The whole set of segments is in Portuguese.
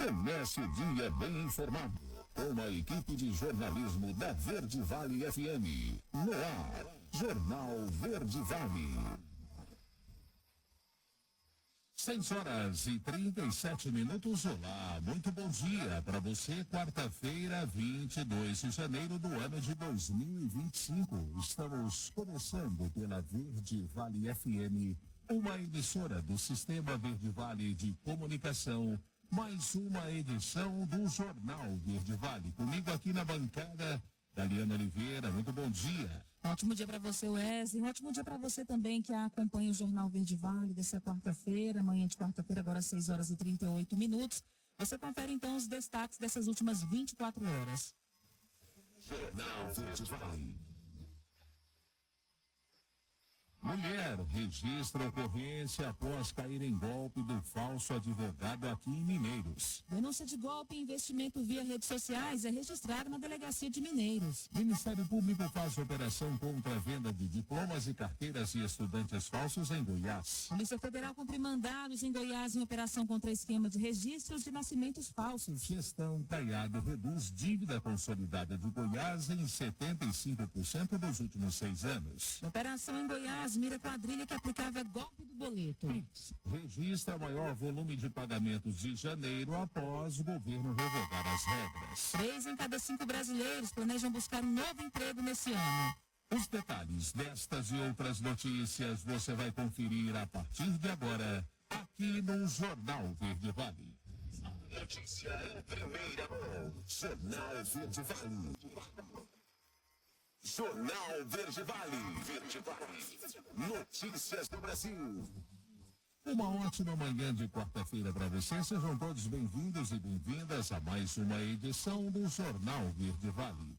Comece o dia bem informado com a equipe de jornalismo da Verde Vale FM. No ar, Jornal Verde Vale. 6h37. Olá, muito bom dia para você. Quarta-feira, 22 de janeiro do ano de 2025. Estamos começando pela Verde Vale FM, uma emissora do Sistema Verde Vale de Comunicação. Mais uma edição do Jornal Verde Vale. Comigo aqui na bancada, Daliana Oliveira. Muito bom dia. Ótimo dia para você, Wesley. Um ótimo dia para você também que acompanha o Jornal Verde Vale dessa quarta-feira, manhã de quarta-feira, agora 6h38. Você confere então os destaques dessas últimas 24 horas. Jornal Verde Vale. Mulher registra ocorrência após cair em golpe do falso advogado aqui em Mineiros. Denúncia de golpe e investimento via redes sociais é registrada na Delegacia de Mineiros. Ministério Público faz operação contra a venda de diplomas e carteiras de estudantes falsos em Goiás. Polícia Federal cumpre mandados em Goiás em operação contra esquema de registros de nascimentos falsos. Gestão Caiado reduz dívida consolidada de Goiás em 75% dos últimos 6 anos. Operação em Goiás mira quadrilha que aplicava golpe do boleto. Pix registra maior volume de pagamentos de janeiro após o governo revogar as regras. 3 em cada 5 brasileiros planejam buscar um novo emprego nesse ano. Os detalhes destas e outras notícias você vai conferir a partir de agora, aqui no Jornal Verde Vale. Notícia em primeira mão. Jornal Verde Vale. Jornal Verde Vale. Verde Vale. Notícias do Brasil. Uma ótima manhã de quarta-feira para você. Sejam todos bem-vindos e bem-vindas a mais uma edição do Jornal Verde Vale.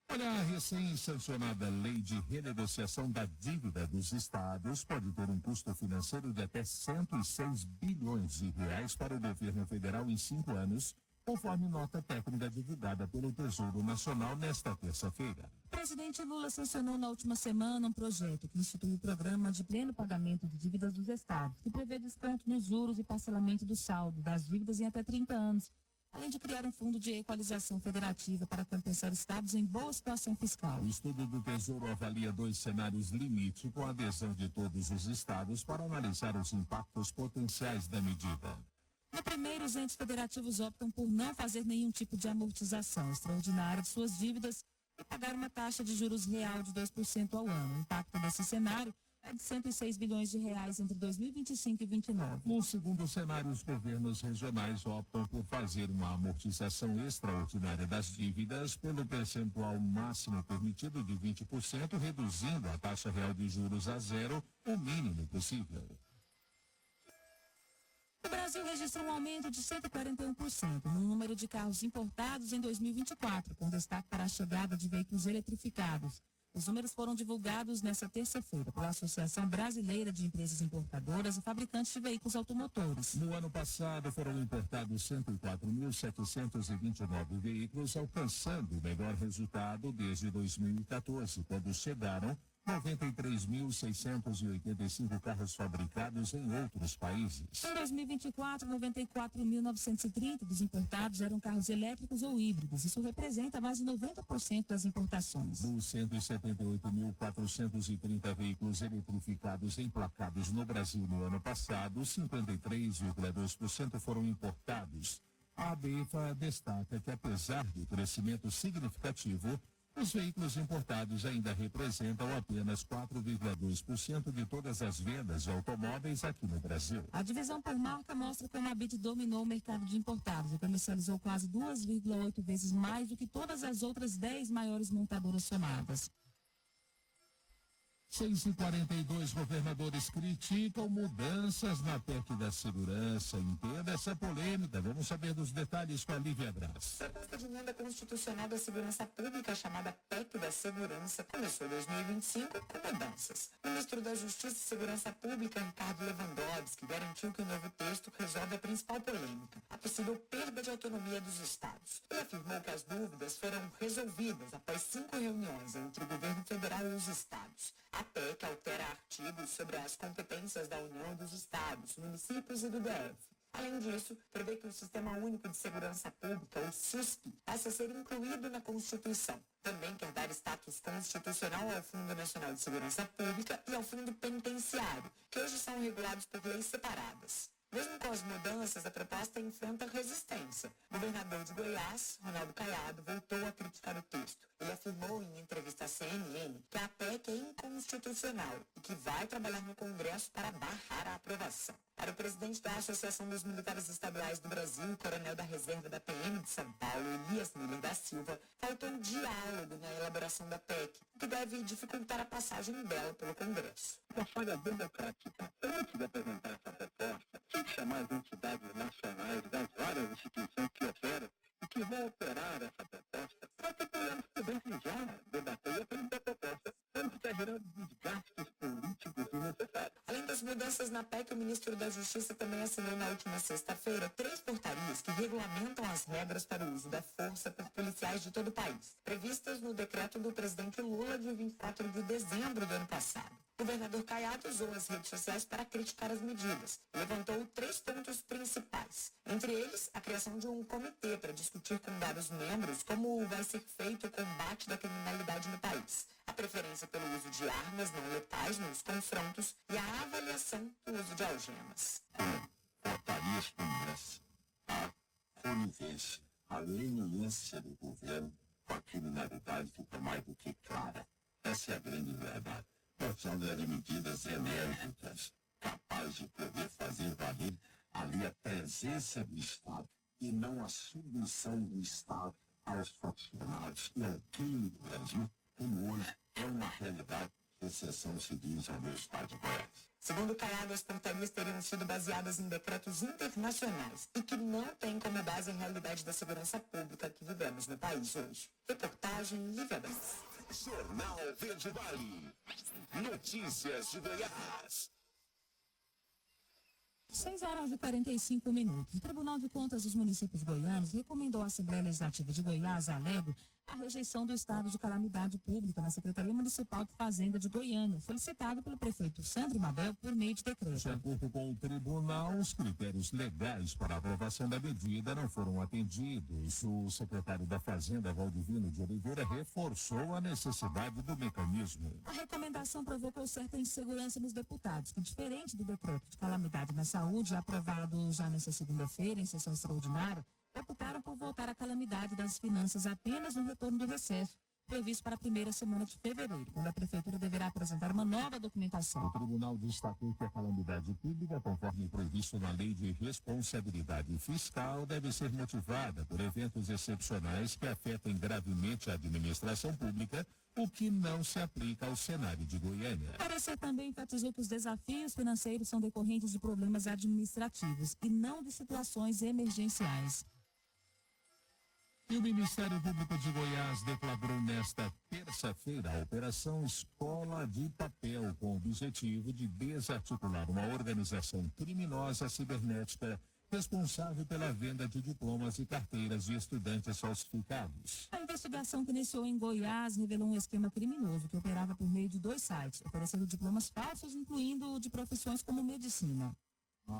Olha, a recém-sancionada lei de renegociação da dívida dos estados pode ter um custo financeiro de até 106 bilhões de reais para o governo federal em 5 anos, conforme nota técnica divulgada pelo Tesouro Nacional nesta terça-feira. O presidente Lula sancionou na última semana um projeto que institui o programa de pleno pagamento de dívidas dos estados, que prevê desconto nos juros e parcelamento do saldo das dívidas em até 30 anos, além de criar um fundo de equalização federativa para compensar estados em boa situação fiscal. O estudo do Tesouro avalia 2 cenários limite com a adesão de todos os estados para analisar os impactos potenciais da medida. No primeiro, os entes federativos optam por não fazer nenhum tipo de amortização extraordinária de suas dívidas e pagar uma taxa de juros real de 2% ao ano. O impacto desse cenário é de 106 bilhões de reais entre 2025 e 2029. No segundo cenário, os governos regionais optam por fazer uma amortização extraordinária das dívidas pelo percentual máximo permitido de 20%, reduzindo a taxa real de juros a zero, o mínimo possível. O Brasil registrou um aumento de 141% no número de carros importados em 2024, com destaque para a chegada de veículos eletrificados. Os números foram divulgados nesta terça-feira pela Associação Brasileira de Empresas Importadoras e Fabricantes de Veículos Automotores. No ano passado, foram importados 104.729 veículos, alcançando o melhor resultado desde 2014, quando chegaram 93.685 carros fabricados em outros países. Em 2024, 94.930 dos importados eram carros elétricos ou híbridos. Isso representa mais de 90% das importações. Dos 178.430 veículos eletrificados emplacados no Brasil no ano passado, 53,2% foram importados. A ABEFA destaca que, apesar do crescimento significativo, os veículos importados ainda representam apenas 4,2% de todas as vendas de automóveis aqui no Brasil. A divisão por marca mostra como a BID dominou o mercado de importados e comercializou quase 2,8 vezes mais do que todas as outras 10 maiores montadoras somadas. 6h42, governadores criticam mudanças na PEC da segurança. Entenda essa polêmica. Vamos saber dos detalhes com a Lívia Braz. A proposta de emenda constitucional da segurança pública, chamada PEC da Segurança, começou em 2025 com mudanças. O ministro da Justiça e Segurança Pública, Ricardo Lewandowski, garantiu que o novo texto resolve a principal polêmica, a possível perda de autonomia dos estados. Ele afirmou que as dúvidas foram resolvidas após 5 reuniões entre o governo federal e os estados. A PEC altera artigos sobre as competências da União e dos estados, municípios e do DF. Além disso, prevê que o Sistema Único de Segurança Pública, o SUSP, passe a ser incluído na Constituição. Também quer dar status constitucional ao Fundo Nacional de Segurança Pública e ao Fundo Penitenciário, que hoje são regulados por leis separadas. Mesmo com as mudanças, a proposta enfrenta resistência. O governador de Goiás, Ronaldo Caiado, voltou a criticar o texto. Ele afirmou em entrevista à CNN que a PEC é inconstitucional e que vai trabalhar no Congresso para barrar a aprovação. Para o presidente da Associação dos Militares Estaduais do Brasil, coronel da reserva da PM de São Paulo, Elias Miller da Silva, faltou diálogo na elaboração da PEC, o que deve dificultar a passagem dela pelo Congresso. A falha democrática, antes de apresentar essa proposta, tinha que chamar as entidades nacionais das várias instituições que operam e que vão operar essa proposta para que pudessem já debater e apresentar a proposta, antes de estar gerando desgastes políticos desnecessários. Além das mudanças na PEC, o ministro da Justiça também assinou na última sexta-feira 3 portarias que regulamentam as regras para o uso da força por policiais de todo o país, previstas no decreto do presidente Lula de 24 de dezembro do ano passado. O governador Caiado usou as redes sociais para criticar as medidas e levantou 3 pontos principais. Entre eles, a criação de um comitê para discutir com vários membros como vai ser feito o combate da criminalidade no país, a preferência pelo uso de armas não letais nos confrontos e a avaliação do uso de algemas. Portarias como essa, a conivência, a leniência do governo com a criminalidade fica mais do que clara. Essa é a grande verdade. Precisando de medidas enérgicas, capazes de poder fazer valer ali a presença do Estado e não a submissão do Estado aos funcionários. E aqui no Brasil, como hoje, é uma realidade, exceção se diz ao meu Estado de Goiás. Segundo Caiado, as portarias teriam sido baseadas em decretos internacionais e que não têm como base a realidade da segurança pública que vivemos no país hoje. Reportagem Lívia Brás. Jornal Verde Vale. Notícias de Goiás. 6h45. O Tribunal de Contas dos Municípios Goianos recomendou à Assembleia Legislativa de Goiás, a Alego, a rejeição do estado de calamidade pública na Secretaria Municipal de Fazenda de Goiânia, solicitado pelo prefeito Sandro Mabel por meio de decreto. De acordo com o tribunal, os critérios legais para a aprovação da medida não foram atendidos. O secretário da Fazenda, Valdivino de Oliveira, reforçou a necessidade do mecanismo. A recomendação provocou certa insegurança nos deputados, que, diferente do decreto de calamidade na saúde, aprovado já nesta segunda-feira, em sessão extraordinária, optaram por voltar à calamidade das finanças apenas no retorno do recesso, previsto para a primeira semana de fevereiro, quando a Prefeitura deverá apresentar uma nova documentação. O tribunal destacou que a calamidade pública, conforme previsto na Lei de Responsabilidade Fiscal, deve ser motivada por eventos excepcionais que afetem gravemente a administração pública, o que não se aplica ao cenário de Goiânia. O parecer também enfatizou que os desafios financeiros são decorrentes de problemas administrativos e não de situações emergenciais. E o Ministério Público de Goiás deflagrou nesta terça-feira a Operação Escola de Papel, com o objetivo de desarticular uma organização criminosa cibernética responsável pela venda de diplomas e carteiras de estudantes falsificados. A investigação que iniciou em Goiás revelou um esquema criminoso que operava por meio de 2 sites, oferecendo diplomas falsos, incluindo de profissões como medicina.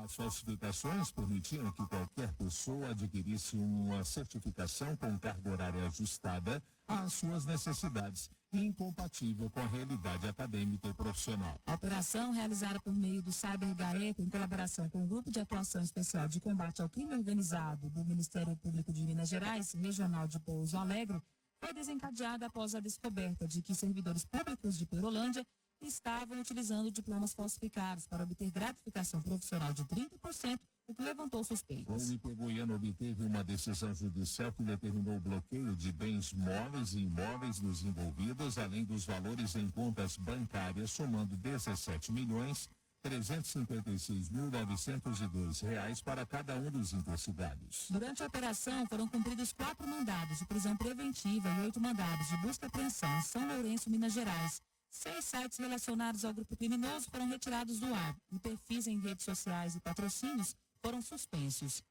As falsificações permitiam que qualquer pessoa adquirisse uma certificação com carga horária ajustada às suas necessidades e incompatível com a realidade acadêmica e profissional. A operação, realizada por meio do CyberGaeta, em colaboração com o Grupo de Atuação Especial de Combate ao Crime Organizado do Ministério Público de Minas Gerais, Regional de Pouso Alegre, foi desencadeada após a descoberta de que servidores públicos de Perolândia estavam utilizando diplomas falsificados para obter gratificação profissional de 30%, o que levantou suspeitas. O MP goiano obteve uma decisão judicial que determinou o bloqueio de bens móveis e imóveis dos envolvidos, além dos valores em contas bancárias, somando R$356.902 para cada um dos investigados. Durante a operação, foram cumpridos 4 mandados de prisão preventiva e 8 mandados de busca e apreensão em São Lourenço, Minas Gerais. 6 sites relacionados ao grupo criminoso foram retirados do ar e perfis em redes sociais e patrocínios foram suspensos.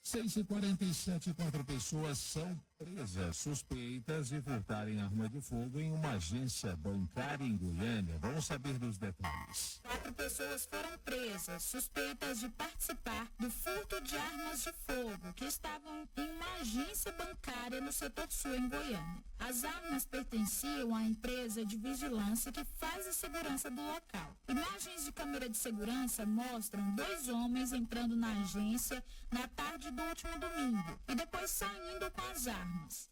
6h47, 4 pessoas são Presas suspeitas de furtarem arma de fogo em uma agência bancária em Goiânia. Vamos saber dos detalhes. 4 pessoas foram presas, suspeitas de participar do furto de armas de fogo, que estavam em uma agência bancária no setor sul, em Goiânia. As armas pertenciam à empresa de vigilância que faz a segurança do local. Imagens de câmera de segurança mostram 2 homens entrando na agência na tarde do último domingo e depois saindo com as armas.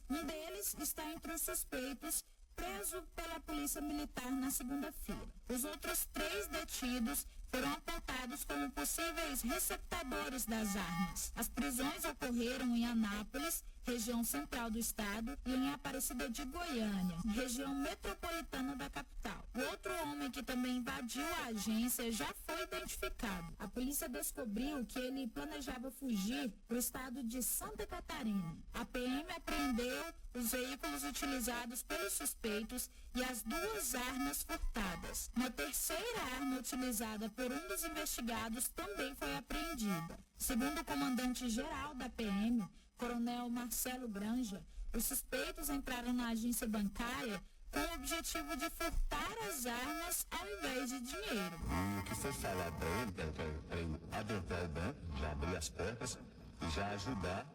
Um deles está entre os suspeitos, preso pela polícia militar na segunda-feira. Os outros 3 detidos foram apontados como possíveis receptadores das armas. As prisões ocorreram em Anápolis, região central do estado, e em Aparecida de Goiânia, região metropolitana da capital. O outro homem que também invadiu a agência já foi identificado. A polícia descobriu que ele planejava fugir para o estado de Santa Catarina. A PM apreendeu os veículos utilizados pelos suspeitos e as 2 armas furtadas. Uma terceira arma utilizada por um dos investigados também foi apreendida. Segundo o comandante-geral da PM, Coronel Marcelo Granja, os suspeitos entraram na agência bancária com o objetivo de furtar as armas ao invés de dinheiro. E o que foi falado para ele, para ele adentrar o banco, já abrir as portas e já ajudar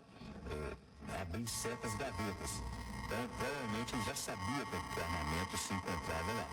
a abrir certas gavetas. Então, provavelmente ele já sabia que o armamento se encontrava lá.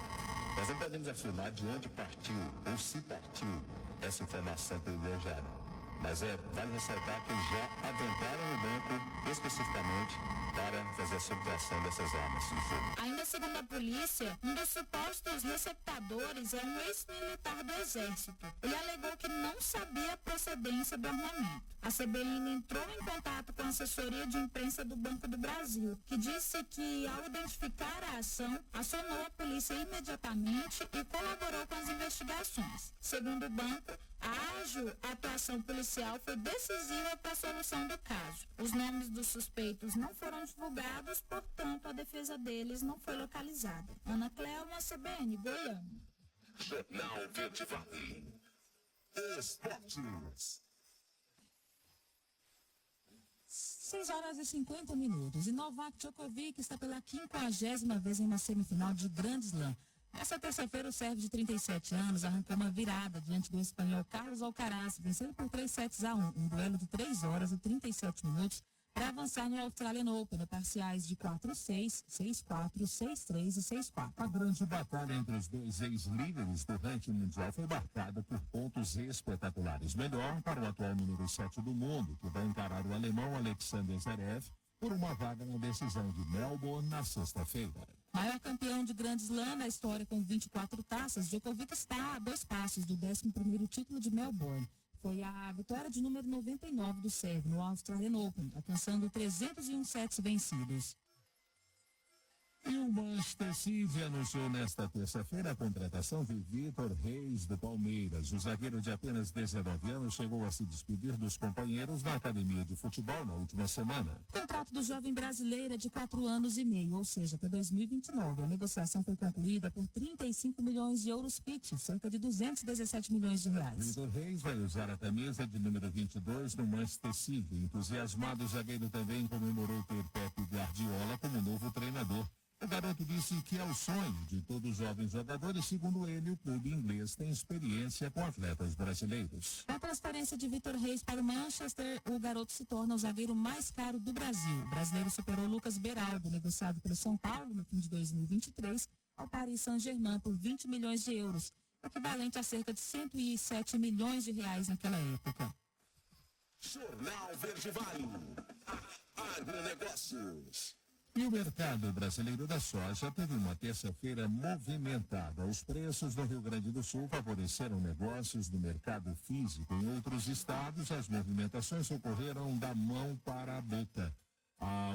Nós não podemos afirmar de onde partiu ou se partiu essa informação privilegiada. Mas vale ressaltar que eles já adentraram o banco especificamente para fazer a subtração dessas armas de fogo. Ainda segundo a polícia, um dos supostos receptadores é um ex-militar do Exército. Ele alegou que não sabia a procedência do armamento. A CBN entrou em contato com a assessoria de imprensa do Banco do Brasil, que disse que, ao identificar a ação, acionou a polícia imediatamente e colaborou com as investigações. Segundo o banco, a ágil atuação policial foi decisiva para a solução do caso. Os nomes dos suspeitos não foram divulgados, portanto, a defesa deles não foi localizada. Ana Cléuma, CBN, Goiânia. Jornal Verde Vale. Esportes. 6h50. E Novak Djokovic está pela 50ª vez em uma semifinal de Grand Slam. Nessa terça-feira, o sérvio de 37 anos arrancou uma virada diante do espanhol Carlos Alcaraz, vencendo por 3-1, um duelo de 3 horas e 37 minutos, para avançar no Australian Open, parciais de 4-6, 6-4, 6-3 e 6-4. A grande batalha entre os 2 ex-líderes do ranking mundial foi marcada por pontos espetaculares. Melhor para o atual número 7 do mundo, que vai encarar o alemão Alexander Zverev por uma vaga na decisão de Melbourne na sexta-feira. Maior campeão de Grand Slam da história com 24 taças, Djokovic está a 2 passos do 11º título de Melbourne. Foi a vitória de número 99 do sérvio no Australian Open, alcançando 301 sets vencidos. E o Manchester City anunciou nesta terça-feira a contratação de Vitor Reis do Palmeiras. O zagueiro de apenas 19 anos chegou a se despedir dos companheiros na academia de futebol na última semana. O contrato do jovem brasileiro é de 4 anos e meio, ou seja, até 2029. A negociação foi concluída por 35 milhões de euros fixos, cerca de 217 milhões de reais. Vitor Reis vai usar a camisa de número 22 no Manchester City. Entusiasmado, o zagueiro também comemorou ter Pep Guardiola como novo treinador. O garoto disse que é o sonho de todos os jovens jogadores. Segundo ele, o clube inglês tem experiência com atletas brasileiros. Com a transferência de Vitor Reis para o Manchester, o garoto se torna o zagueiro mais caro do Brasil. O brasileiro superou Lucas Beraldo, negociado pelo São Paulo no fim de 2023, ao Paris Saint-Germain por 20 milhões de euros, equivalente a cerca de 107 milhões de reais naquela época. Jornal Verde Vale. Agronegócios. E o mercado brasileiro da soja teve uma terça-feira movimentada. Os preços no Rio Grande do Sul favoreceram negócios no mercado físico. Em outros estados, as movimentações ocorreram da mão para a boca.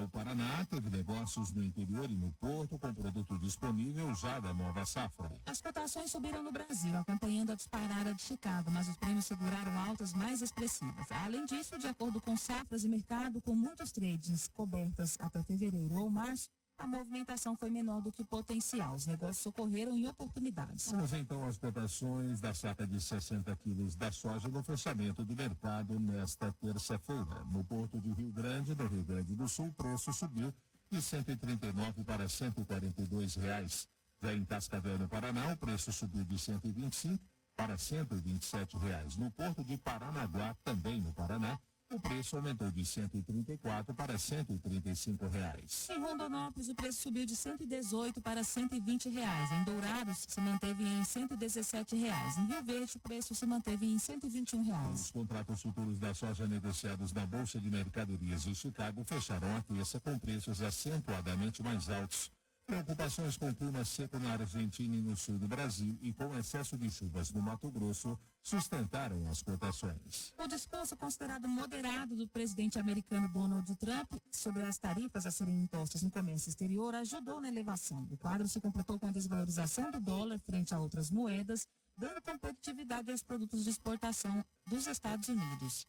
O Paraná teve negócios no interior e no porto com produto disponível já da nova safra. As cotações subiram no Brasil, acompanhando a disparada de Chicago, mas os prêmios seguraram altas mais expressivas. Além disso, de acordo com safras e mercado, com muitos trades cobertas até fevereiro ou março, a movimentação foi menor do que o potencial. Os negócios ocorreram em oportunidades. Vamos então às cotações da saca de 60 quilos da soja no fechamento do mercado nesta terça-feira. No Porto de Rio Grande, no Rio Grande do Sul, o preço subiu de 139 para 142 reais. Já em Cascavel, no Paraná, o preço subiu de 125 para 127 reais. No Porto de Paranaguá, também no Paraná, o preço aumentou de 134 para 135 reais. Em Rondonópolis, o preço subiu de 118 para 120 reais. Em Dourados, se manteve em 117 reais. Em Rio Verde, o preço se manteve em 121 Os reais. contratos futuros da soja negociados na Bolsa de Mercadorias de Chicago fecharam a terça com preços acentuadamente mais altos. Preocupações com o clima seco na Argentina e no sul do Brasil e com excesso de chuvas no Mato Grosso sustentaram as cotações. O discurso considerado moderado do presidente americano Donald Trump sobre as tarifas a serem impostas no comércio exterior ajudou na elevação. O quadro se completou com a desvalorização do dólar frente a outras moedas, dando competitividade aos produtos de exportação dos Estados Unidos.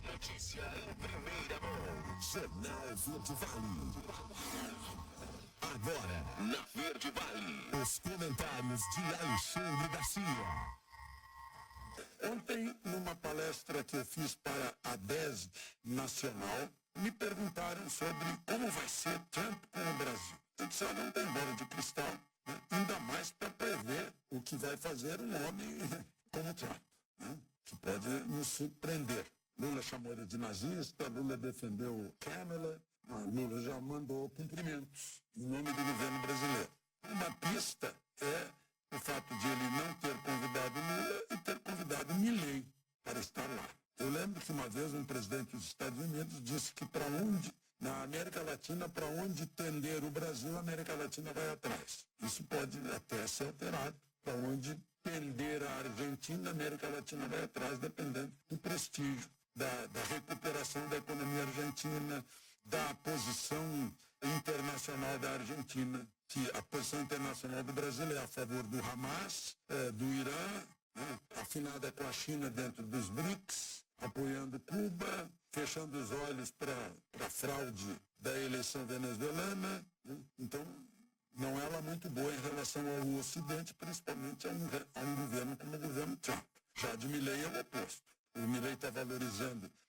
Notícia em primeira mão. Jornal Verde Vale. Agora, na Verde Vale, os comentários de Alexandre Garcia. Ontem, numa palestra que eu fiz para a DESG Nacional, me perguntaram sobre como vai ser Trump com o Brasil. Eu disse, não tem bola de cristal, né? Ainda mais para prever o que vai fazer um homem como Trump, né? Que pode nos surpreender. Lula chamou ele de nazista, Lula defendeu Kamala, Lula já mandou cumprimentos em nome do governo brasileiro. Uma pista é o fato de ele não ter convidado Lula e ter convidado Milei para estar lá. Eu lembro que uma vez um presidente dos Estados Unidos disse que na América Latina, para onde tender o Brasil, a América Latina vai atrás. Isso pode até ser alterado. Para onde tender a Argentina, a América Latina vai atrás, dependendo do prestígio, da recuperação da economia argentina, da posição internacional da Argentina, que a posição internacional do Brasil é a favor do Hamas, do Irã, né, afinada com a China dentro dos BRICS, apoiando Cuba, fechando os olhos para a fraude da eleição venezuelana. Né? Então, não é ela muito boa em relação ao Ocidente, principalmente a um governo como o governo Trump. Já de Milei é o oposto. O Milei está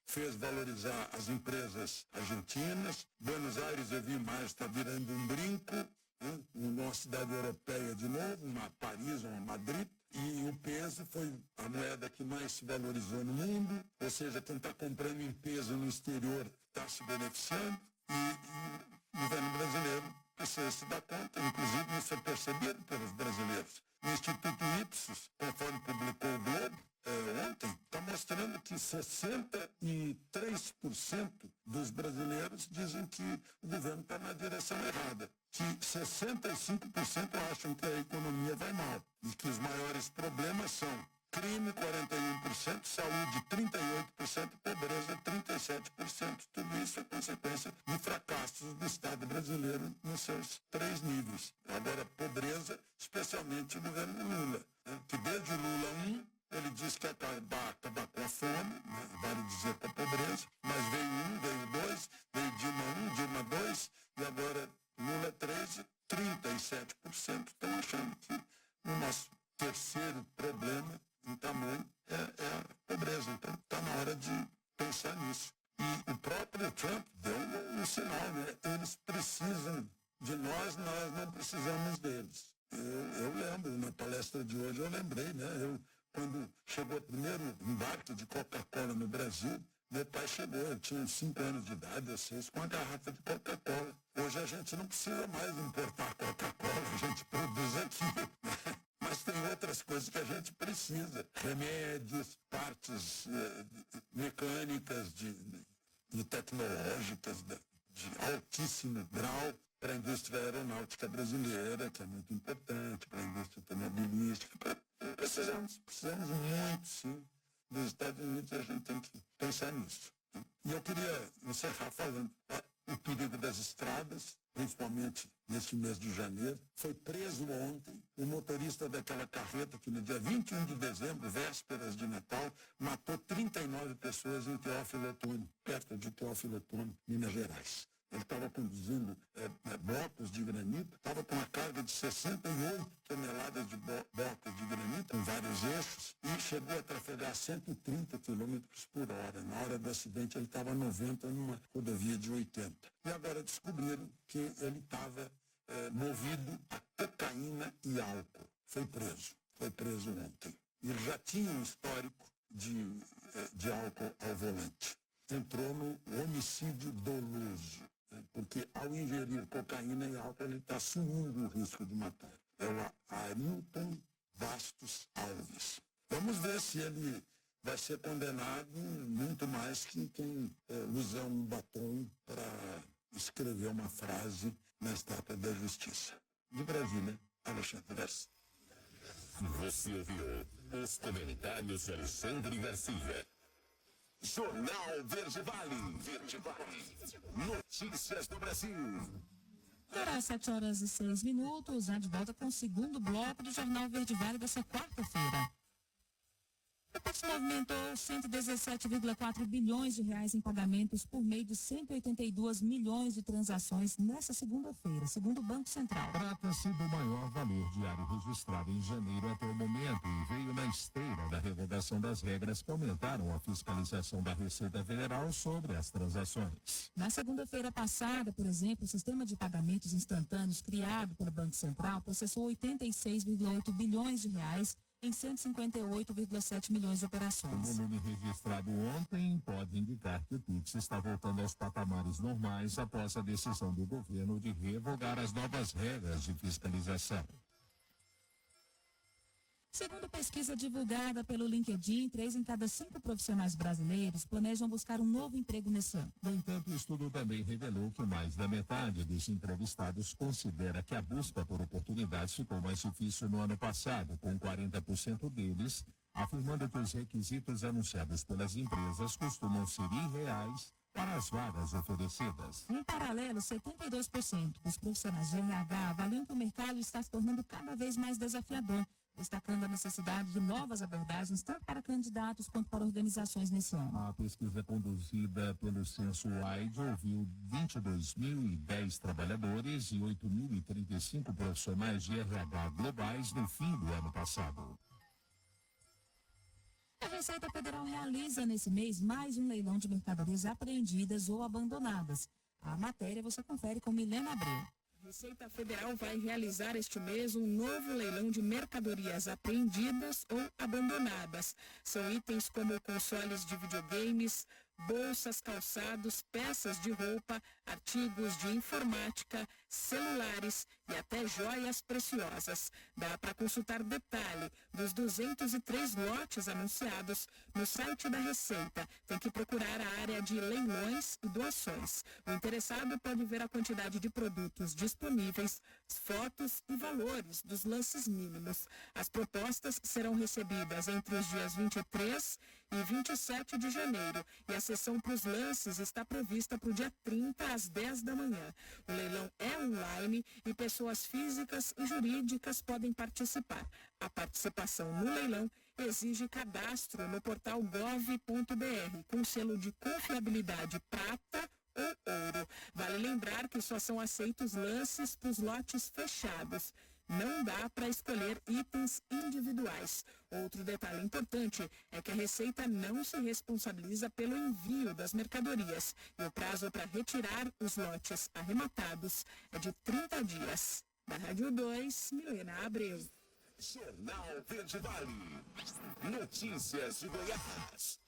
fez valorizar as empresas argentinas. Buenos Aires, eu vi mais, está virando um brinco, né? Uma cidade europeia de novo, uma Paris, uma Madrid. E o peso foi a moeda que mais se valorizou no mundo. Ou seja, quem está comprando em peso no exterior está se beneficiando. E o governo brasileiro precisa se dar conta, inclusive isso é percebido pelos brasileiros. O Instituto Ipsos, conforme publicou o Globo, ontem, está mostrando que 63% dos brasileiros dizem que o governo está na direção errada, que 65% acham que a economia vai mal e que os maiores problemas são crime, 41%, saúde, 38%, pobreza, 37%. Tudo isso é consequência de fracassos do Estado brasileiro nos seus 3 níveis. Agora, pobreza, especialmente o governo Lula, né? Que desde o Lula 1, ele disse que ia acabar com a fome, né? Vale dizer com a pobreza, mas veio 1, veio 2, veio Dilma 1, Dilma 2, e agora Lula 13, 37% estão achando que o nosso terceiro problema em tamanho é a pobreza. Então está na hora de pensar nisso. E o próprio Trump deu um sinal, né? Eles precisam de nós não precisamos deles. Eu lembro, na palestra de hoje eu lembrei, né? Quando chegou o primeiro embarque de Coca-Cola no Brasil, meu pai chegou, eu tinha 5 anos de idade, ou 6, com a garrafa de Coca-Cola. Hoje a gente não precisa mais importar Coca-Cola, a gente produz aqui. Mas tem outras coisas que a gente precisa. Remédios, partes mecânicas e tecnológicas de altíssimo grau para a indústria aeronáutica brasileira, que é muito importante, para a indústria automobilística. Precisamos muito, sim, dos Estados Unidos, a gente tem que pensar nisso. E eu queria encerrar falando o perigo das estradas, principalmente neste mês de janeiro. Foi preso ontem o motorista daquela carreta que no dia 21 de dezembro, vésperas de Natal, matou 39 pessoas em Teófilo Otoni, perto de Teófilo Otoni, Minas Gerais. Ele estava conduzindo blocos de granito, estava com uma carga de 68 toneladas de blocos de granito, com vários eixos, e chegou a trafegar 130 km por hora. Na hora do acidente ele estava 90 numa rodovia de 80. E agora descobriram que ele estava movido a cocaína e álcool. Foi preso ontem. Ele já tinha um histórico de álcool ao volante. Entrou no homicídio doloso, porque ao ingerir cocaína e álcool ele está assumindo o risco de matar. É o Arilton Bastos Alves. Vamos ver se ele vai ser condenado muito mais que quem usa um batom para escrever uma frase na estátua da justiça. De Brasília, Alexandre Garcia. Você ouviu os comentários de Alexandre Garcia. Jornal Verde Vale. Notícias do Brasil. Agora, 7h06, já de volta com o segundo bloco do Jornal Verde Vale dessa quarta-feira. O Pix movimentou 117,4 bilhões de reais em pagamentos por meio de 182 milhões de transações nessa segunda-feira, segundo o Banco Central. Trata-se do maior valor diário registrado em janeiro até o momento e veio na esteira da revogação das regras que aumentaram a fiscalização da Receita Federal sobre as transações. Na segunda-feira passada, por exemplo, o sistema de pagamentos instantâneos criado pelo Banco Central processou 86,8 bilhões de reais em 158,7 milhões de O operações. volume registrado ontem pode indicar que o Pix está voltando aos patamares normais após a decisão do governo de revogar as novas regras de fiscalização. Segundo pesquisa divulgada pelo LinkedIn, 3 em cada 5 profissionais brasileiros planejam buscar um novo emprego nesse ano. No entanto, o estudo também revelou que mais da metade dos entrevistados considera que a busca por oportunidades ficou mais difícil no ano passado, com 40% deles afirmando que os requisitos anunciados pelas empresas costumam ser irreais para as vagas oferecidas. Em paralelo, 72% dos profissionais de RH avaliam que o mercado está se tornando cada vez mais desafiador, destacando a necessidade de novas abordagens tanto para candidatos quanto para organizações nesse ano. A pesquisa conduzida pelo Censo Wide ouviu 22.010 trabalhadores e 8.035 profissionais de RH globais no fim do ano passado. A Receita Federal realiza nesse mês mais um leilão de mercadorias apreendidas ou abandonadas. A matéria você confere com Milena Abreu. A Receita Federal vai realizar este mês um novo leilão de mercadorias apreendidas ou abandonadas. São itens como consoles de videogames, bolsas, calçados, peças de roupa, artigos de informática, celulares e até joias preciosas. Dá para consultar detalhe dos 203 lotes anunciados no site da Receita. Tem que procurar a área de leilões e doações. O interessado pode ver a quantidade de produtos disponíveis, fotos e valores dos lances mínimos. As propostas serão recebidas entre os dias 23 e 27 de janeiro e a sessão para os lances está prevista para o dia 30 às 10 da manhã. O leilão é online e pessoas físicas e jurídicas podem participar. A participação no leilão exige cadastro no portal gov.br com selo de confiabilidade prata ou ouro. Vale lembrar que só são aceitos lances para os lotes fechados. Não dá para escolher itens individuais. Outro detalhe importante é que a Receita não se responsabiliza pelo envio das mercadorias e o prazo para retirar os lotes arrematados é de 30 dias. Da Rádio 2, Milena Abreu. Jornal Verde Vale. Notícias de Goiás.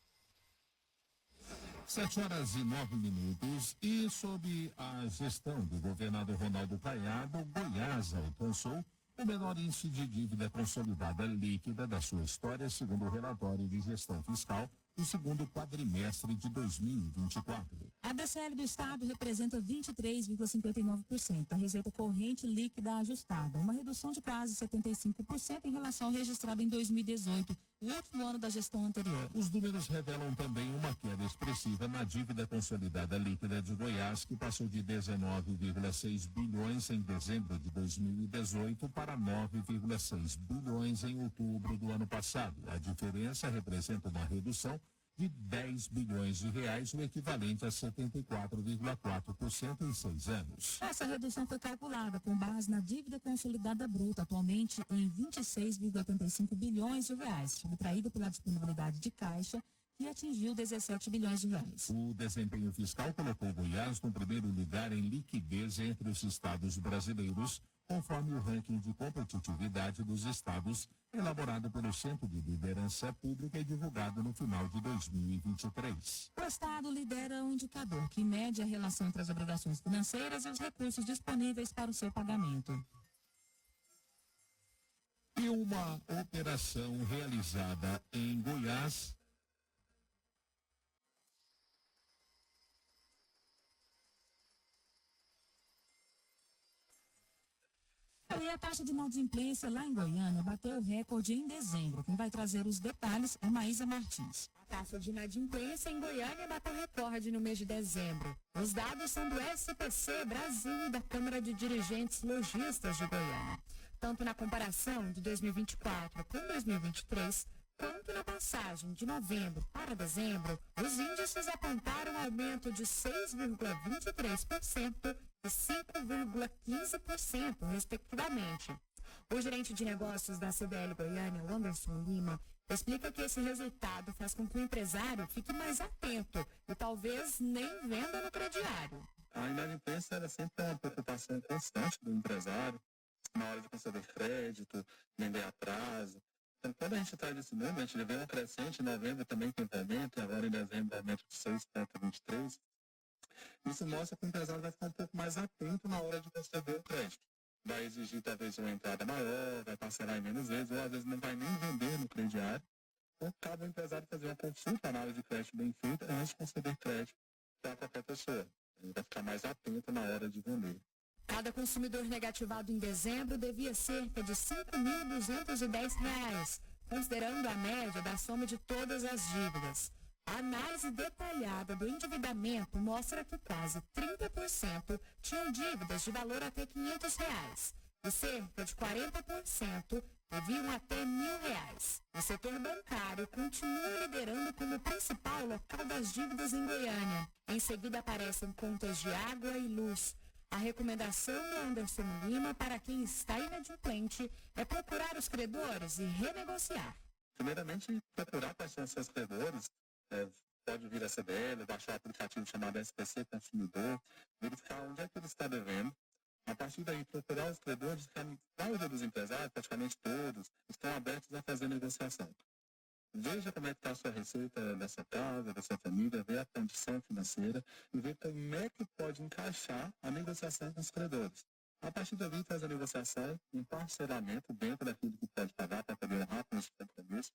7h09 e sob a gestão do governador Ronaldo Caiado, Goiás alcançou o menor índice de dívida consolidada líquida da sua história, segundo o relatório de gestão fiscal do segundo quadrimestre de 2024. A DCL do Estado representa 23,59% da receita corrente líquida ajustada, uma redução de quase 75% em relação ao registrado em 2018, o último ano da gestão anterior. Os números revelam também uma queda expressiva na dívida consolidada líquida de Goiás, que passou de 19,6 bilhões em dezembro de 2018 para 9,6 bilhões em outubro do ano passado. A diferença representa uma redução de 10 bilhões de reais, o equivalente a 74,4% em 6 anos. Essa redução foi calculada com base na dívida consolidada bruta, atualmente em 26,85 bilhões de reais, subtraída pela disponibilidade de caixa, que atingiu 17 bilhões de reais. O desempenho fiscal colocou Goiás no primeiro lugar em liquidez entre os estados brasileiros, conforme o ranking de competitividade dos estados, elaborado pelo Centro de Liderança Pública e divulgado no final de 2023. O Estado lidera um indicador que mede a relação entre as obrigações financeiras e os recursos disponíveis para o seu pagamento. E uma operação realizada em Goiás E a taxa de inadimplência lá em Goiânia bateu o recorde em dezembro. Quem vai trazer os detalhes é Maísa Martins. A taxa de inadimplência em Goiânia bateu recorde no mês de dezembro. Os dados são do SPC Brasil e da Câmara de Dirigentes Lojistas de Goiânia. Tanto na comparação de 2024 com 2023, quanto na passagem de novembro para dezembro, os índices apontaram um aumento de 6,23% e 5,15%, respectivamente. O gerente de negócios da CDL Goiânia, Anderson Lima, explica que esse resultado faz com que o empresário fique mais atento e talvez nem venda no crediário. A inadimplência era sempre uma preocupação constante do empresário, na hora de conceder crédito, vender a prazo. Então, quando a gente está nesse número, a gente vê um crescente em novembro também com incremento, e agora em dezembro aumento de 6,23. Isso mostra que o empresário vai ficar um pouco mais atento na hora de conceder o crédito. Vai exigir talvez uma entrada maior, vai parcelar em menos vezes, ou às vezes não vai nem vender no crediário. Então, cabe ao empresário fazer uma consulta, análise de crédito bem feita, antes de conceder crédito para qualquer pessoa. Ele vai ficar mais atento na hora de vender. Cada consumidor negativado em dezembro devia cerca de R$ 5.210, considerando a média da soma de todas as dívidas. A análise detalhada do endividamento mostra que quase 30% tinham dívidas de valor até R$ 500 e cerca de 40% deviam até R$ 1.000. O setor bancário continua liderando como principal local das dívidas em Goiânia. Em seguida aparecem contas de água e luz. A recomendação do Anderson Lima para quem está inadimplente é procurar os credores e renegociar. Primeiramente, procurar quais são os seus credores. Pode vir a CDL, baixar o aplicativo chamado SPC Consumidor, verificar onde é que ele está devendo. A partir daí, procurar os credores, que a maioria dos empresários, praticamente todos, estão abertos a fazer negociação. Veja como é que está a sua receita dessa casa, da sua família, ver a condição financeira e ver como é que pode encaixar a negociação com os credores. A partir daí, faz a negociação em parcelamento dentro daquilo que pode pagar para poder honrar com esse compromisso.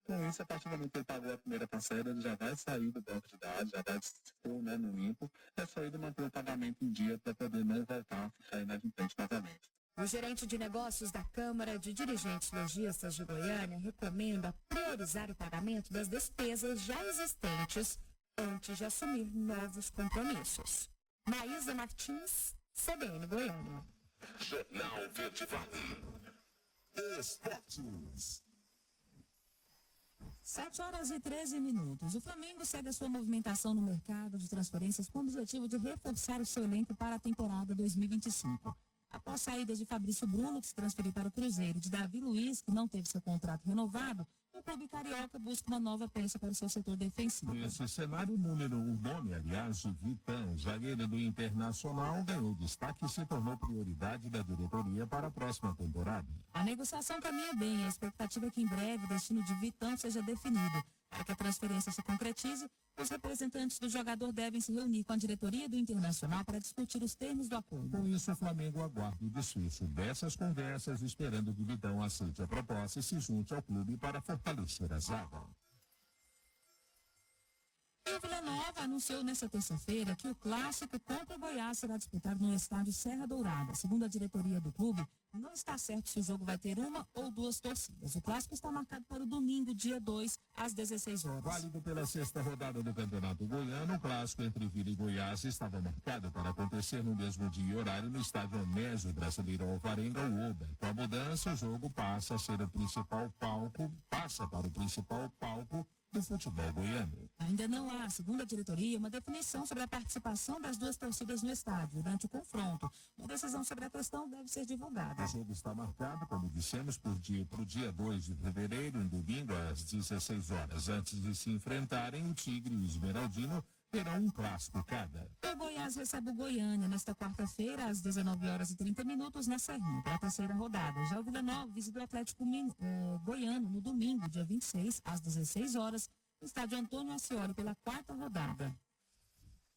Com isso, a partir do momento que ele pagou a primeira parcela, ele já vai sair do banco de dados, já vai expor, no limpo, é só ele manter o pagamento em dia para poder não voltar a ficar inadimplente novamente. O gerente de negócios da Câmara de Dirigentes Lojistas de Goiânia recomenda priorizar o pagamento das despesas já existentes antes de assumir novos compromissos. Maísa Martins, CBN Goiânia. Jornal Verde Vale. Esportes. 7h13. O Flamengo segue a sua movimentação no mercado de transferências com o objetivo de reforçar o seu elenco para a temporada 2025. Após saídas de Fabrício Bruno, que se transferiu para o Cruzeiro, e de Davi Luiz, que não teve seu contrato renovado, o clube carioca busca uma nova peça para o seu setor defensivo. Nesse cenário, o nome, aliás, de Vitão, zagueiro do Internacional, ganhou destaque e se tornou prioridade da diretoria para a próxima temporada. A negociação caminha bem. A expectativa é que em breve o destino de Vitão seja definido. Para que a transferência se concretize, os representantes do jogador devem se reunir com a diretoria do Internacional para discutir os termos do acordo. Com isso, o Flamengo aguarda o desfecho dessas conversas, esperando que Vitão aceite a proposta e se junte ao clube para fortalecer a zaga. E o Vila Nova anunciou nesta terça-feira que o clássico contra o Goiás será disputado no estádio Serra Dourada. Segundo a diretoria do clube, não está certo se o jogo vai ter uma ou duas torcidas. O clássico está marcado para o domingo, dia 2, às 16 horas. Válido pela sexta rodada do Campeonato Goiano, o clássico entre Vila e Goiás estava marcado para acontecer no mesmo dia e horário no estádio Onésio Brasileiro Alvarenga, o Oba. Com a mudança, o jogo passa para o principal palco do futebol goiano. Ainda não há, segundo a diretoria, uma definição sobre a participação das duas torcidas no estádio durante o confronto. Uma decisão sobre a questão deve ser divulgada. O jogo está marcado, como dissemos, para o dia 2 de fevereiro, em domingo, às 16 horas. Antes de se enfrentarem, o Tigre e o Esmeraldino terão um clássico cada. O Goiás recebe o Goiânia nesta quarta-feira, às 19h30, na Serrinha, para a terceira rodada. Já o Vila Nova visita o Atlético Goiano no domingo, dia 26, às 16 horas, no estádio Antônio Ascioli, pela quarta rodada.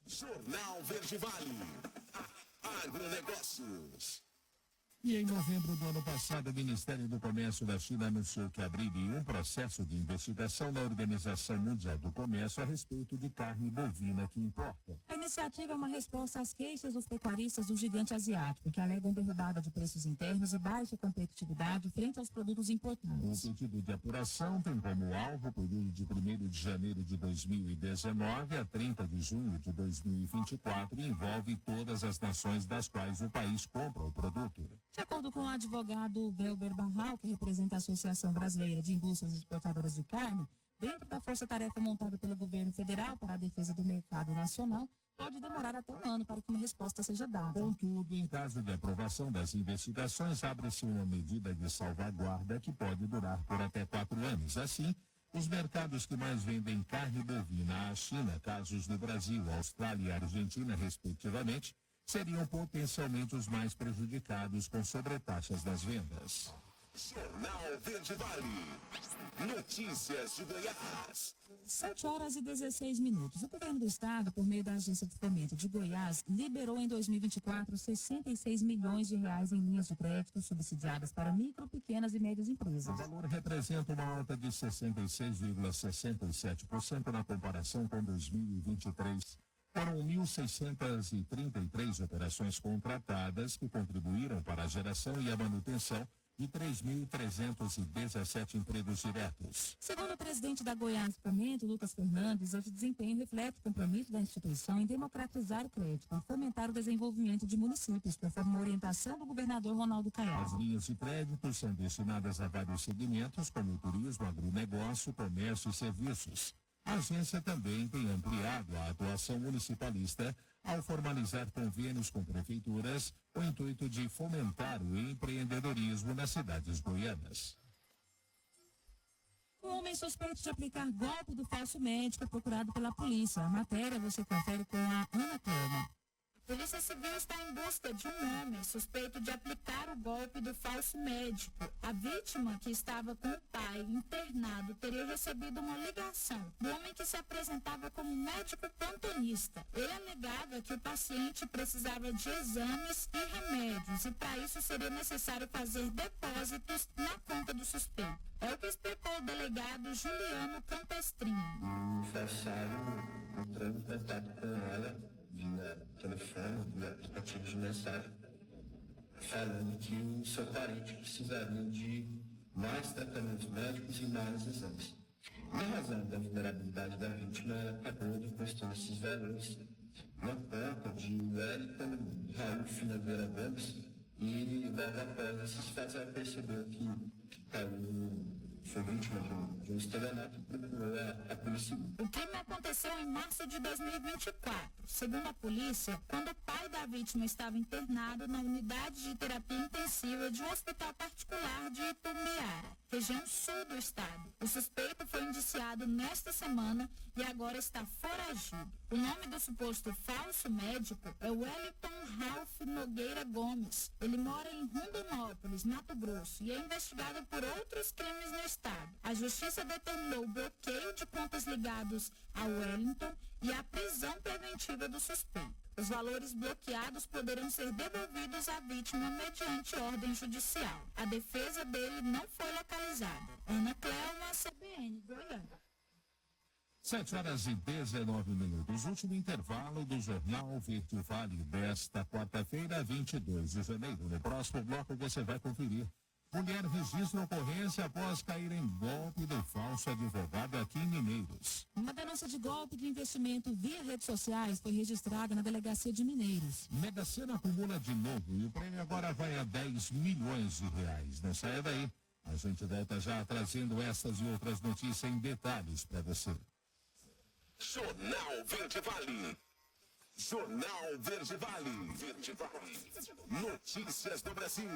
Jornal Verde Vale. Agronegócios. E em novembro do ano passado, o Ministério do Comércio da China anunciou que abriria um processo de investigação na Organização Mundial do Comércio a respeito de carne bovina que importa. A iniciativa é uma resposta às queixas dos pecuaristas do gigante asiático, que alegam derrubada de preços internos e baixa competitividade frente aos produtos importados. O pedido de apuração tem como alvo o período de 1º de janeiro de 2019 a 30 de junho de 2024 e envolve todas as nações das quais o país compra o produto. De acordo com o advogado Velber Barral, que representa a Associação Brasileira de Indústrias Exportadoras de Carne, dentro da força-tarefa montada pelo governo federal para a defesa do mercado nacional, pode demorar até um ano para que uma resposta seja dada. Contudo, em caso de aprovação das investigações, abre-se uma medida de salvaguarda que pode durar por até 4 anos. Assim, os mercados que mais vendem carne bovina à China, casos do Brasil, Austrália e Argentina, respectivamente, seriam potencialmente os mais prejudicados com sobretaxas das vendas. Jornal Verde Vale. Notícias de Goiás. 7h16. O governo do estado, por meio da Agência de Fomento de Goiás, liberou em 2024 66 milhões de reais em linhas de crédito subsidiadas para micro, pequenas e médias empresas. O valor representa uma alta de 66,67% na comparação com 2023. Foram 1.633 operações contratadas que contribuíram para a geração e a manutenção de 3.317 empregos diretos. Segundo o presidente da Goiás Fomento, Lucas Fernandes, esse desempenho reflete o compromisso da instituição em democratizar o crédito e fomentar o desenvolvimento de municípios, conforme a orientação do governador Ronaldo Caiado. As linhas de crédito são destinadas a vários segmentos, como turismo, agronegócio, comércio e serviços. A agência também tem ampliado a atuação municipalista ao formalizar convênios com prefeituras com o intuito de fomentar o empreendedorismo nas cidades goianas. O homem suspeito de aplicar golpe do falso médico é procurado pela polícia. A matéria você confere com a Ana Clema. A Polícia Civil está em busca de um homem suspeito de aplicar o golpe do falso médico. A vítima, que estava com o pai internado, teria recebido uma ligação do homem que se apresentava como médico plantonista. Ele alegava que o paciente precisava de exames e remédios e para isso seria necessário fazer depósitos na conta do suspeito. É o que explicou o delegado Juliano Campestrinho. Fecharam um transplantado com ela via telefone, via aplicativo de mensagem, falando que o seu parente precisaria de mais tratamentos médicos e mais exames. Em razão da vulnerabilidade da vítima, ela acabou depositando esses valores na conta de Wellington Raul Finaveira Gomes e logo após esses fatos ela percebeu que foi vítima de um estelionato e procurou a polícia. O crime aconteceu em março de 2024. Segundo a polícia, quando o pai da vítima estava internado na unidade de terapia intensiva de um hospital particular de Itumbiara, região sul do estado. O suspeito foi indiciado nesta semana e agora está foragido. O nome do suposto falso médico é Wellington Ralph Nogueira Gomes. Ele mora em Rondonópolis, Mato Grosso, e é investigado por outros crimes no estado. A justiça determinou o bloqueio de contas ligados a Wellington e a prisão preventiva do suspeito. Os valores bloqueados poderão ser devolvidos à vítima mediante ordem judicial. A defesa dele não foi localizada. Ana Clelma, CBN, Goiânia. 7h19. Último intervalo do Jornal Verde Vale desta quarta-feira, 22 de janeiro. No próximo bloco você vai conferir. Mulher registra ocorrência após cair em golpe do falso advogado aqui em Mineiros. Uma denúncia de golpe de investimento via redes sociais foi registrada na delegacia de Mineiros. Mega Sena acumula de novo e o prêmio agora vai a 10 milhões de reais. Não saia daí. A gente volta já trazendo essas e outras notícias em detalhes para você. Jornal Verde Vale. Jornal Verde Vale. Verde Vale. Notícias do Brasil.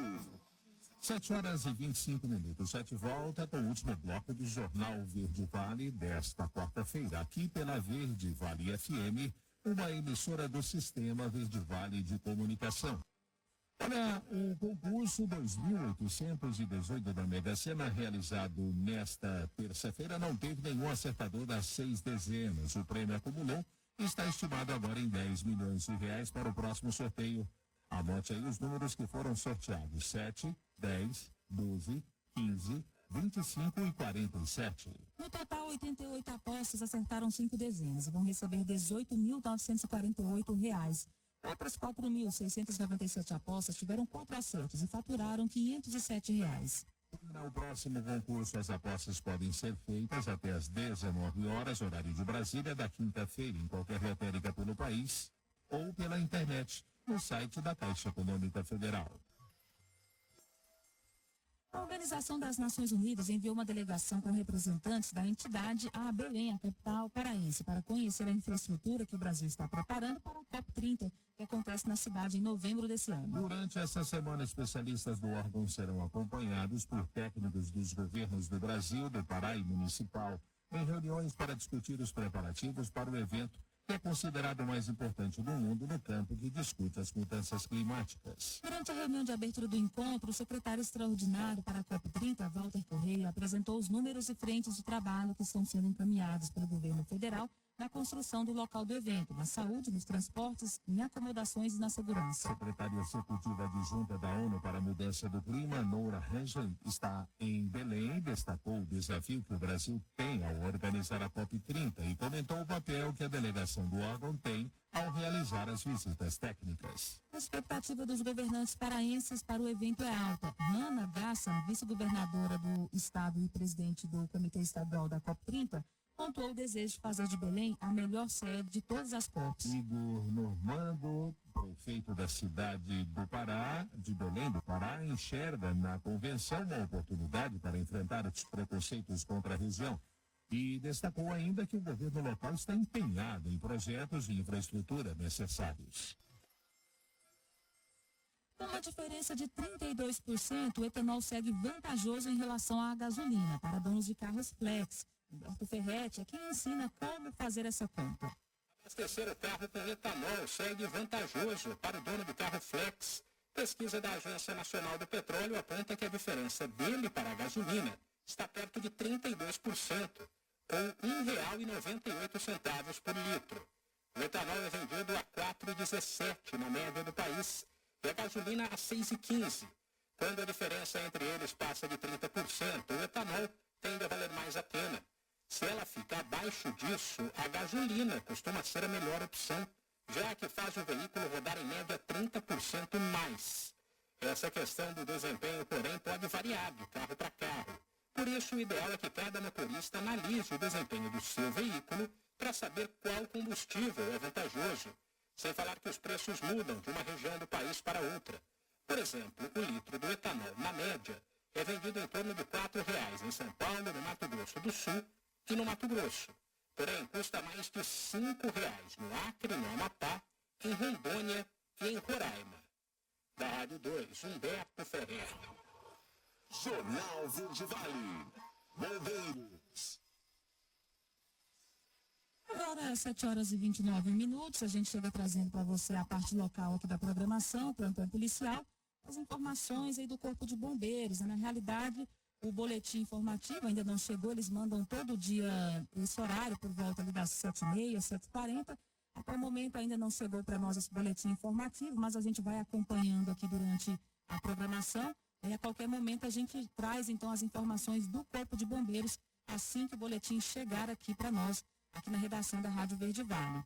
7h25. 7 volta com o último bloco do Jornal Verde Vale desta quarta-feira, aqui pela Verde Vale FM, uma emissora do Sistema Verde Vale de Comunicação. Olha, o concurso 2.818 da Mega Sena, realizado nesta terça-feira, não teve nenhum acertador das 6 dezenas. O prêmio acumulou e está estimado agora em 10 milhões de reais para o próximo sorteio. Anote aí os números que foram sorteados: 7, 10, 12, 15, 25 e 47. No total, 88 apostas acertaram 5 dezenas e vão receber R$ 18.948. Outras 4.697 apostas tiveram 4 acertos e faturaram R$ 507. No próximo concurso, as apostas podem ser feitas até às 19 horas, horário de Brasília, da quinta-feira, em qualquer lotérica pelo país, ou pela internet, no site da Caixa Econômica Federal. A Organização das Nações Unidas enviou uma delegação com representantes da entidade a Belém, a capital paraense, para conhecer a infraestrutura que o Brasil está preparando para o COP30, que acontece na cidade em novembro desse ano. Durante essa semana, especialistas do órgão serão acompanhados por técnicos dos governos do Brasil, do Pará e municipal, em reuniões para discutir os preparativos para o evento, que é considerado o mais importante do mundo no campo que discute as mudanças climáticas. Durante a reunião de abertura do encontro, o secretário extraordinário para a COP30, Walter Correia, apresentou os números e frentes de trabalho que estão sendo encaminhados pelo governo federal na construção do local do evento, na saúde, nos transportes, em acomodações e na segurança. A secretária executiva adjunta da ONU para a Mudança do Clima, Noura Rangel, está em Belém e destacou o desafio que o Brasil tem ao organizar a COP30 e comentou o papel que a delegação do órgão tem ao realizar as visitas técnicas. A expectativa dos governantes paraenses para o evento é alta. Hanna Gassan, vice-governadora do estado e presidente do Comitê Estadual da COP30, pontuou o desejo de fazer de Belém a melhor sede de todas as COPs. Igor Normando, prefeito da cidade do Pará, de Belém do Pará, enxerga na convenção uma oportunidade para enfrentar os preconceitos contra a região e destacou ainda que o governo local está empenhado em projetos de infraestrutura necessários. Com uma diferença de 32%, o etanol segue vantajoso em relação à gasolina para donos de carros flex. Humberto Ferretti é quem ensina como fazer essa conta. Abastecer o carro com etanol segue vantajoso para o dono do carro flex. Pesquisa da Agência Nacional do Petróleo aponta que a diferença dele para a gasolina está perto de 32%, ou R$ 1,98 por litro. O etanol é vendido a R$ 4,17 na média do país e a gasolina a R$ 6,15. Quando a diferença entre eles passa de 30%, o etanol tende a valer mais a pena. Se ela fica abaixo disso, a gasolina costuma ser a melhor opção, já que faz o veículo rodar em média 30% mais. Essa questão do desempenho, porém, pode variar de carro para carro. Por isso, o ideal é que cada motorista analise o desempenho do seu veículo para saber qual combustível é vantajoso, sem falar que os preços mudam de uma região do país para outra. Por exemplo, o litro do etanol, na média, é vendido em torno de R$ 4,00 em São Paulo, no Mato Grosso do Sul e no Mato Grosso. Porém, custa mais de R$ 5,00 no Acre, no Amapá, em Rondônia e em Roraima. Da Rádio 2, Humberto Ferreira. Jornal Verde Vale. Bombeiros. Agora, 7h29, a gente chega trazendo para você a parte local aqui da programação, plantão policial, as informações aí do Corpo de Bombeiros. Na realidade, o boletim informativo ainda não chegou, eles mandam todo dia esse horário por volta ali das 7h30, 7h40. Até o momento ainda não chegou para nós esse boletim informativo, mas a gente vai acompanhando aqui durante a programação. E a qualquer momento a gente traz então as informações do Corpo de Bombeiros assim que o boletim chegar aqui para nós, aqui na redação da Rádio Verde Vale.